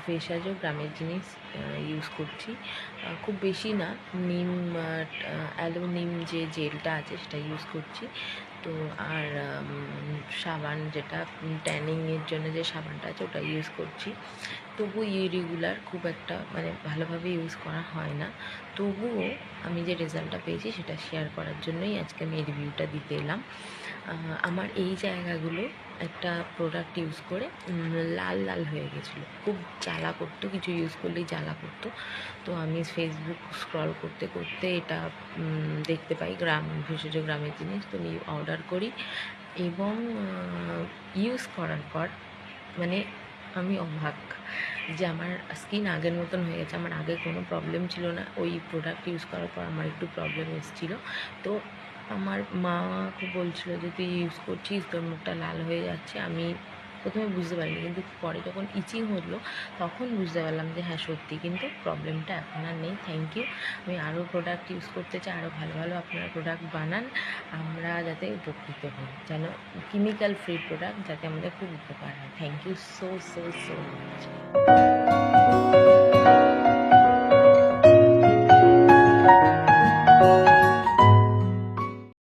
ভেষজ গ্রামের জিনিস ইউজ করছি, খুব বেশি না। নিম নিম যে জেলটা আছে সেটা ইউজ করছি। তো আর সাবান, যেটা ট্যানিংয়ের জন্য যে সাবানটা আছে ওটা ইউজ করছি। তবু ইরেগুলার, খুব একটা মানে ভালোভাবে ইউজ করা হয় না। তবুও আমি যে রেজাল্টটা পেয়েছি সেটা শেয়ার করার জন্যই আজকে আমি এই রিভিউটা দিতে এলাম। আমার এই জায়গাগুলো একটা প্রোডাক্ট ইউজ করে লাল লাল হয়ে গেছিলো, খুব জ্বালা করতো, কিছু ইউজ করলেই জ্বালা করতো। তো আমি ফেসবুক স্ক্রল করতে করতে এটা দেখতে পাই, ভেষজ গ্রামের জিনিস, তো আমি অর্ডার করি এবং ইউজ করার পর মানে আমি অবাক যে আমার স্কিন আগের মতন হয়ে গেছে। আমার আগে কোনো প্রবলেম ছিল না, ওই প্রোডাক্ট ইউজ করার পর আমার একটু প্রবলেম এসেছিলো। তো আমার মা খুব বলছিল যে তুই ইউজ করছিস, তোর মুখটা লাল হয়ে যাচ্ছে। আমি প্রথমে বুঝতে পারিনি, কিন্তু পরে যখন ইচিং হলো তখন বুঝতে পারলাম যে হ্যাঁ সত্যি, কিন্তু প্রবলেমটা এখন আর নেই। Thank you. আমি আরও প্রোডাক্ট ইউজ করতে চাই, আরও ভালো ভালো আপনারা প্রোডাক্ট বানান, আমরা যাতে উপকৃত হই, যেন কেমিক্যাল ফ্রি প্রোডাক্ট, যাতে আমাদের খুব উপকার হয়। Thank you so so so much.